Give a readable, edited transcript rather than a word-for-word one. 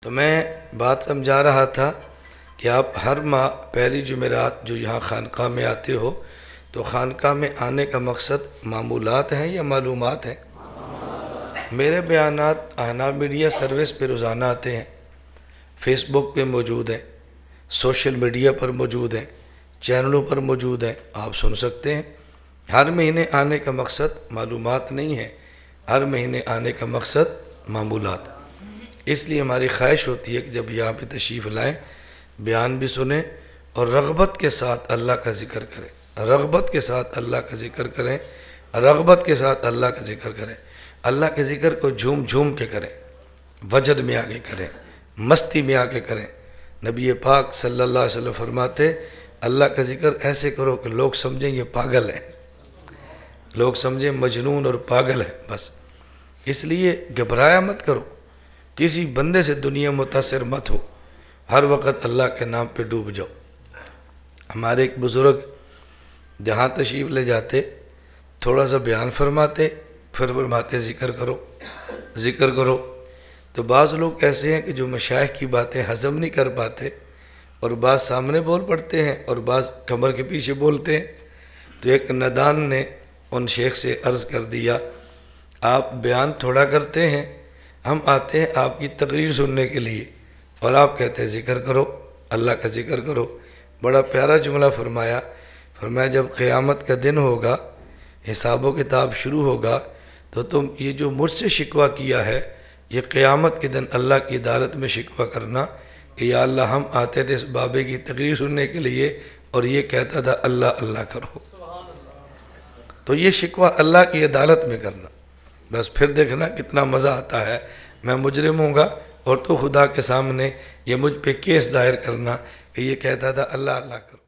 تو میں بات سمجھا رہا تھا کہ آپ ہر ماہ پہلی جمعرات جو یہاں خانقاہ میں آتے ہو تو خانقاہ میں آنے کا مقصد معمولات ہیں یا معلومات ہیں؟ میرے بیانات احناف میڈیا سروس پہ روزانہ آتے ہیں، فیس بک پہ موجود ہیں، سوشل میڈیا پر موجود ہیں، چینلوں پر موجود ہیں، آپ سن سکتے ہیں۔ ہر مہینے آنے کا مقصد معلومات نہیں ہے، ہر مہینے آنے کا مقصد معمولات۔ اس لیے ہماری خواہش ہوتی ہے کہ جب یہاں پہ تشریف لائیں، بیان بھی سنیں اور رغبت کے ساتھ اللہ کا ذکر کریں، رغبت کے ساتھ اللہ کا ذکر کریں، رغبت کے ساتھ اللہ کا ذکر کریں۔ اللہ کے ذکر کو جھوم جھوم کے کریں، وجد میں آگے کریں، مستی میں آگے کریں۔ نبی پاک صلی اللہ علیہ وسلم فرماتے اللہ کا ذکر ایسے کرو کہ لوگ سمجھیں یہ پاگل ہے، لوگ سمجھیں مجنون اور پاگل ہے۔ بس اس لیے گھبرایا مت کرو، کسی بندے سے دنیا متاثر مت ہو، ہر وقت اللہ کے نام پہ ڈوب جاؤ۔ ہمارے ایک بزرگ جہاں تشریف لے جاتے تھوڑا سا بیان فرماتے، پھر فرماتے ذکر کرو ذکر کرو۔ تو بعض لوگ ایسے ہیں کہ جو مشائخ کی باتیں ہضم نہیں کر پاتے، اور بعض سامنے بول پڑتے ہیں اور بعض کمر کے پیچھے بولتے ہیں۔ تو ایک ندان نے ان شیخ سے عرض کر دیا آپ بیان تھوڑا کرتے ہیں، ہم آتے ہیں آپ کی تقریر سننے کے لیے، اور آپ کہتے ہیں ذکر کرو، اللہ کا ذکر کرو۔ بڑا پیارا جملہ فرمایا، جب قیامت کا دن ہوگا، حساب و کتاب شروع ہوگا، تو تم یہ جو مجھ سے شکوہ کیا ہے، یہ قیامت کے دن اللہ کی عدالت میں شکوہ کرنا کہ یا اللہ ہم آتے تھے اس بابے کی تقریر سننے کے لیے اور یہ کہتا تھا اللہ اللہ کرو۔ تو یہ شکوہ اللہ کی عدالت میں کرنا، بس پھر دیکھنا کتنا مزہ آتا ہے۔ میں مجرم ہوں گا اور تو خدا کے سامنے یہ مجھ پہ کیس دائر کرنا کہ یہ کہتا تھا اللہ اللہ کرو۔